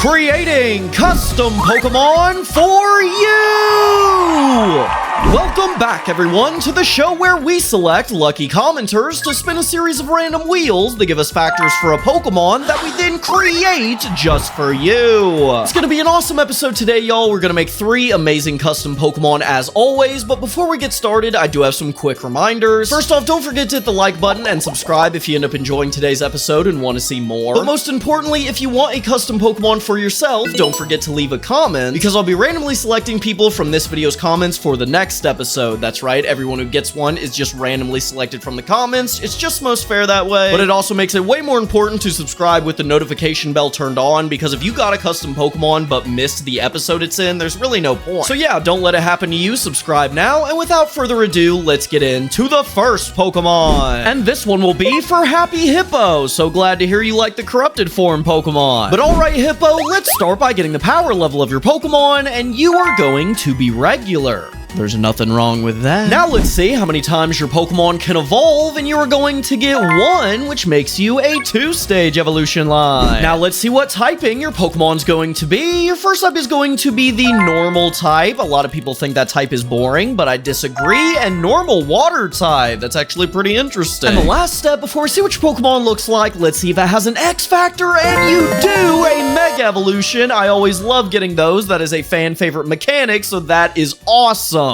creating custom Pokemon for you! Welcome back, everyone, to the show where we select lucky commenters to spin a series of random wheels that give us factors for a Pokemon that we then create just for you. It's gonna be an awesome episode today, y'all. We're gonna make 3 amazing custom Pokemon as always, but before we get started, I do have some quick reminders. First off, don't forget to hit the like button and subscribe if you end up enjoying today's episode and want to see more. But most importantly, if you want a custom Pokemon for yourself, don't forget to leave a comment, because I'll be randomly selecting people from this video's comments for the next episode. That's right, everyone who gets one is just randomly selected from the comments. It's just most fair that way, but it also makes it way more important to subscribe with the notification bell turned on, because if you got a custom Pokemon but missed the episode it's in, there's really no point. So yeah, don't let it happen to you. Subscribe now, and without further ado, let's get into the first Pokemon. And this one will be for Happy Hippo. So glad to hear you like the corrupted form Pokemon. But alright, Hippo, let's start by getting the power level of your Pokemon, and you are going to be regular. There's nothing wrong with that. Now let's see how many times your Pokemon can evolve, and you are going to get 1, which makes you a 2-stage evolution line. Now let's see what typing your Pokemon's going to be. Your first type is going to be the normal type. A lot of people think that type is boring, but I disagree, and normal water type. That's actually pretty interesting. And the last step, before we see what your Pokemon looks like, let's see if it has an X Factor, and you do, a Mega Evolution. I always love getting those. That is a fan favorite mechanic, so that is awesome.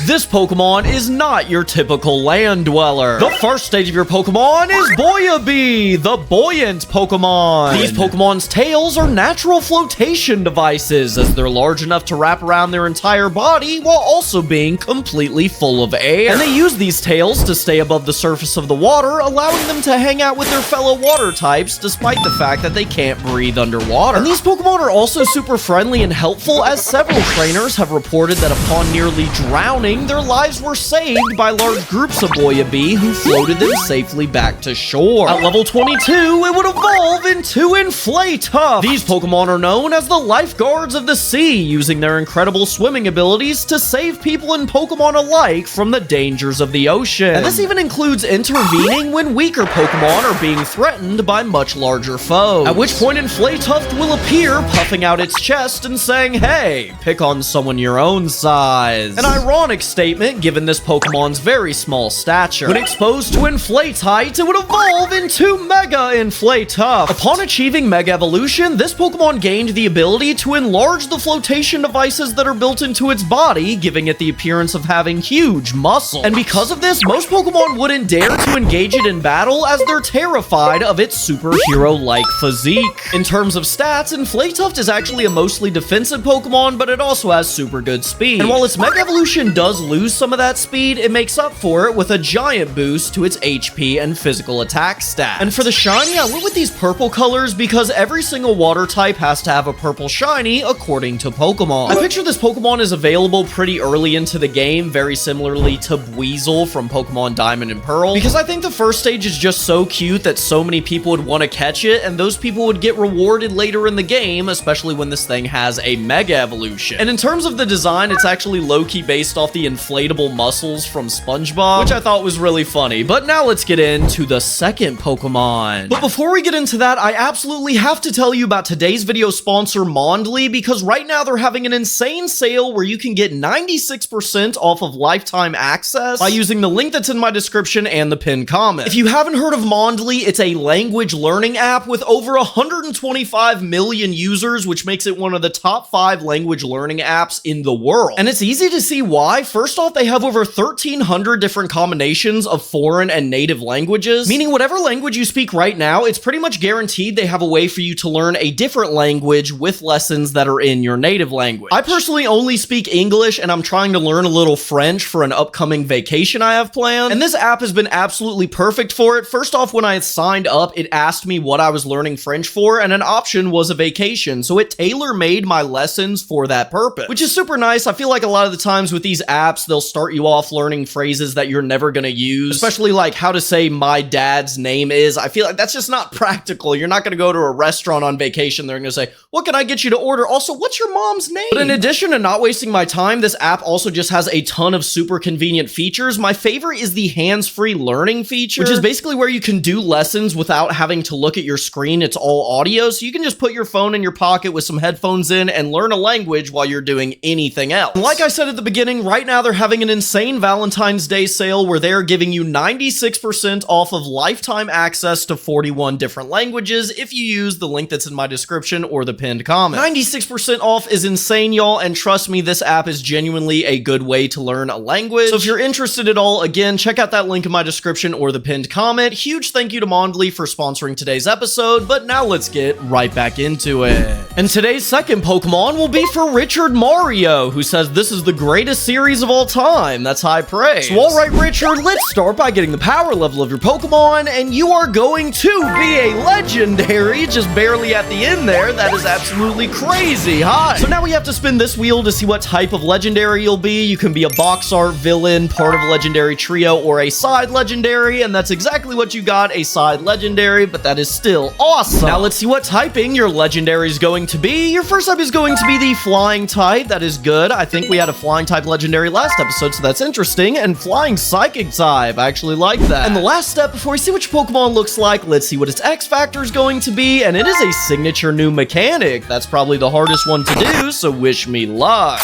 This Pokemon is not your typical land dweller. The first stage of your Pokemon is Boyabe, the buoyant Pokemon. These Pokemon's tails are natural flotation devices, as they're large enough to wrap around their entire body while also being completely full of air. And they use these tails to stay above the surface of the water, allowing them to hang out with their fellow water types despite the fact that they can't breathe underwater. And these Pokemon are also super friendly and helpful, as several trainers have reported that upon nearly drowning, their lives were saved by large groups of Boyabe who floated them safely back to shore. At level 22, it would evolve into Inflatuff. These Pokemon are known as the lifeguards of the sea, using their incredible swimming abilities to save people and Pokemon alike from the dangers of the ocean. And this even includes intervening when weaker Pokemon are being threatened by much larger foes. At which point Inflatuff will appear, puffing out its chest and saying, "Hey, pick on someone your own size." An ironic statement given this Pokemon's very small stature. When exposed to Inflatite, it would evolve into Mega Inflatuff. Upon achieving Mega Evolution, this Pokemon gained the ability to enlarge the flotation devices that are built into its body, giving it the appearance of having huge muscle. And because of this, most Pokemon wouldn't dare to engage it in battle, as they're terrified of its superhero-like physique. In terms of stats, Inflatuff is actually a mostly defensive Pokemon, but it also has super good speed. And while its Mega Evolution does lose some of that speed, it makes up for it with a giant boost to its HP and physical attack stats. And for the shiny, I went with these purple colors because every single water type has to have a purple shiny according to Pokemon. I picture this Pokemon is available pretty early into the game, very similarly to Buizel from Pokemon Diamond and Pearl, because I think the first stage is just so cute that so many people would want to catch it, and those people would get rewarded later in the game, especially when this thing has a Mega Evolution. And in terms of the design, it's actually low-key based off the inflatable muscles from SpongeBob, which I thought was really funny. But now let's get into the second Pokemon. But before we get into that, I absolutely have to tell you about today's video sponsor, Mondly, because right now they're having an insane sale where you can get 96% off of lifetime access by using the link that's in my description and the pinned comment. If you haven't heard of Mondly, it's a language learning app with over 125 million users, which makes it one of the top 5 language learning apps in the world. And it's easy to see why. First off, they have over 1,300 different combinations of foreign and native languages, meaning whatever language you speak right now, it's pretty much guaranteed they have a way for you to learn a different language with lessons that are in your native language. I personally only speak English, and I'm trying to learn a little French for an upcoming vacation I have planned, and this app has been absolutely perfect for it. First off, when I signed up, it asked me what I was learning French for, and an option was a vacation, so it tailor-made my lessons for that purpose, which is super nice. I feel like a lot of the times with these apps, they'll start you off learning phrases that you're never gonna use, especially like how to say my dad's name is. I feel like that's just not practical. You're not gonna go to a restaurant on vacation. They're gonna say, what can I get you to order? Also, what's your mom's name? But in addition to not wasting my time, this app also just has a ton of super convenient features. My favorite is the hands-free learning feature, which is basically where you can do lessons without having to look at your screen. It's all audio, so you can just put your phone in your pocket with some headphones in and learn a language while you're doing anything else. And like I said at the beginning, right now they're having an insane Valentine's Day sale where they're giving you 96% off of lifetime access to 41 different languages if you use the link that's in my description or the pinned comment. 96% off is insane, y'all, and trust me, this app is genuinely a good way to learn a language. So if you're interested at all, again, check out that link in my description or the pinned comment. Huge thank you to Mondly for sponsoring today's episode, but now let's get right back into it. And today's second Pokemon will be for Richard Mario, who says this is the greatest series of all time. That's high praise. So alright, Richard, let's start by getting the power level of your Pokemon, and you are going to be a legendary, just barely at the end there. That is absolutely crazy high. So now we have to spin this wheel to see what type of legendary you'll be. You can be a box art villain, part of a legendary trio, or a side legendary, and that's exactly what you got, a side legendary, but that is still awesome. Now let's see what typing your legendary is going to be. Your first type is going to be the flying type. That is good. I think we had a flying type legendary last episode, so that's interesting. And flying psychic type. I actually like that. And the last step before we see what your Pokemon looks like, let's see what its X factor is going to be, and it is a signature new mechanic. That's probably the hardest one to do, so wish me luck.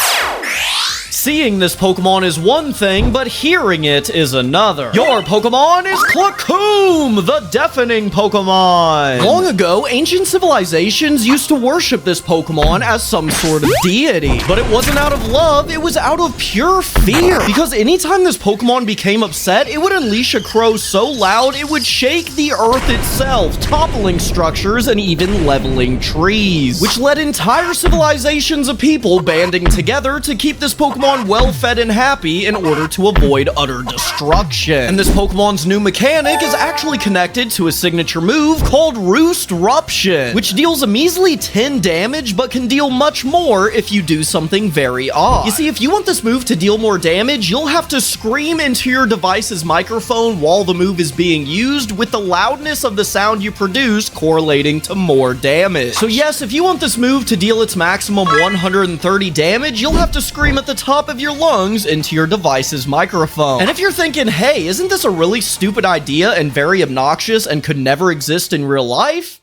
Seeing this Pokemon is one thing, but hearing it is another. Your Pokemon is Clacoom, the deafening Pokemon. Long ago, ancient civilizations used to worship this Pokemon as some sort of deity. But it wasn't out of love, it was out of pure fear. Because anytime this Pokemon became upset, it would unleash a crow so loud it would shake the earth itself, toppling structures and even leveling trees. Which led entire civilizations of people banding together to keep this Pokemon well-fed and happy in order to avoid utter destruction. And this Pokemon's new mechanic is actually connected to a signature move called Roostruption, which deals a measly 10 damage, but can deal much more if you do something very odd. You see, if you want this move to deal more damage, you'll have to scream into your device's microphone while the move is being used, with the loudness of the sound you produce correlating to more damage. So yes, if you want this move to deal its maximum 130 damage, you'll have to scream at the top of your lungs into your device's microphone. And if you're thinking, hey, isn't this a really stupid idea and very obnoxious and could never exist in real life?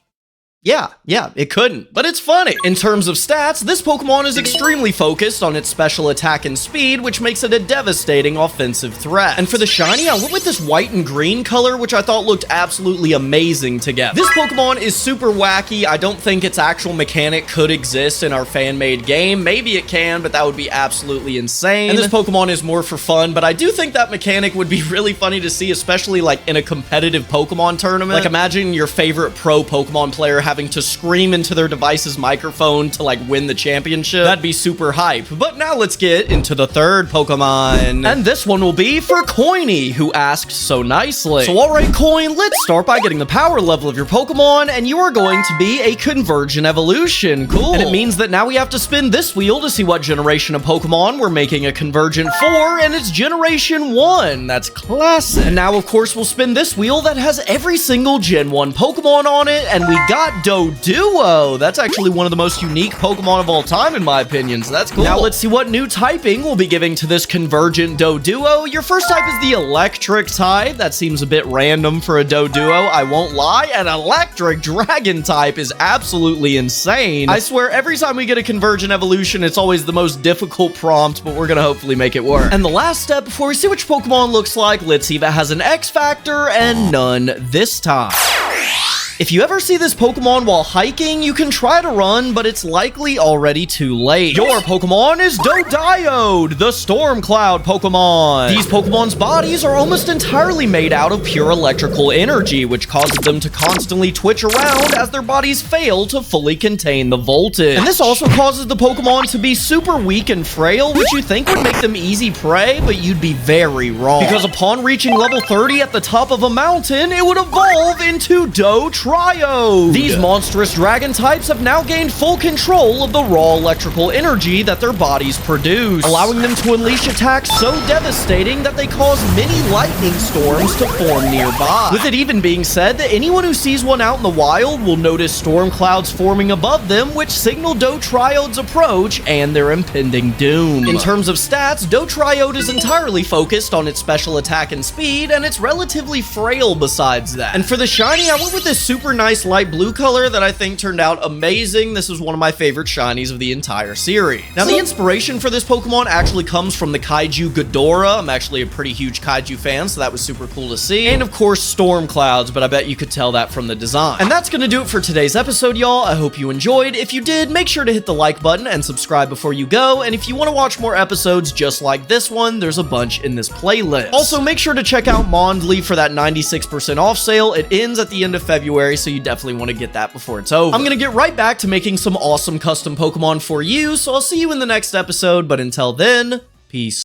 Yeah, it couldn't, but it's funny. In terms of stats, this Pokemon is extremely focused on its special attack and speed, which makes it a devastating offensive threat. And for the shiny, I went with this white and green color, which I thought looked absolutely amazing together. This Pokemon is super wacky. I don't think its actual mechanic could exist in our fan-made game. Maybe it can, but that would be absolutely insane. And this Pokemon is more for fun, but I do think that mechanic would be really funny to see, especially like in a competitive Pokemon tournament. Like imagine your favorite pro Pokemon player having to scream into their device's microphone to like win the championship. That'd be super hype. But now let's get into the third Pokemon. And this one will be for Coiny, who asked so nicely. So alright, Coin, let's start by getting the power level of your Pokemon, and you are going to be a Convergent Evolution. Cool. And it means that now we have to spin this wheel to see what generation of Pokemon we're making a Convergent for, and it's Generation 1. That's classic. And now, of course, we'll spin this wheel that has every single Gen 1 Pokemon on it, and we got Doduo. That's actually one of the most unique Pokemon of all time, in my opinion, so that's cool. Now let's see what new typing we'll be giving to this Convergent Doduo. Your first type is the Electric type. That seems a bit random for a Doduo, I won't lie. An Electric Dragon type is absolutely insane. I swear, every time we get a Convergent Evolution, it's always the most difficult prompt, but we're gonna hopefully make it work. And the last step before we see which Pokemon looks like, let's see if it has an X factor, and none this time. If you ever see this Pokemon while hiking, you can try to run, but it's likely already too late. Your Pokemon is Dodiode, the Storm Cloud Pokemon. These Pokemon's bodies are almost entirely made out of pure electrical energy, which causes them to constantly twitch around as their bodies fail to fully contain the voltage. And this also causes the Pokemon to be super weak and frail, which you think would make them easy prey, but you'd be very wrong. Because upon reaching level 30 at the top of a mountain, it would evolve into Dotron. Triode. These monstrous dragon types have now gained full control of the raw electrical energy that their bodies produce, allowing them to unleash attacks so devastating that they cause many lightning storms to form nearby. With it even being said that anyone who sees one out in the wild will notice storm clouds forming above them, which signal Dotriode's approach and their impending doom. In terms of stats, Dotriode is entirely focused on its special attack and speed, and it's relatively frail besides that. And for the shiny, I went with this super nice light blue color that I think turned out amazing. This is one of my favorite shinies of the entire series. Now, the inspiration for this Pokemon actually comes from the kaiju Ghidorah. I'm actually a pretty huge kaiju fan, so that was super cool to see. And of course, storm clouds, but I bet you could tell that from the design. And that's gonna do it for today's episode, y'all. I hope you enjoyed. If you did, make sure to hit the like button and subscribe before you go. And if you want to watch more episodes just like this one, there's a bunch in this playlist. Also, make sure to check out Mondly for that 96% off sale. It ends at the end of February, so you definitely want to get that before it's over. I'm gonna get right back to making some awesome custom Pokemon for you, so I'll see you in the next episode, but until then, peace.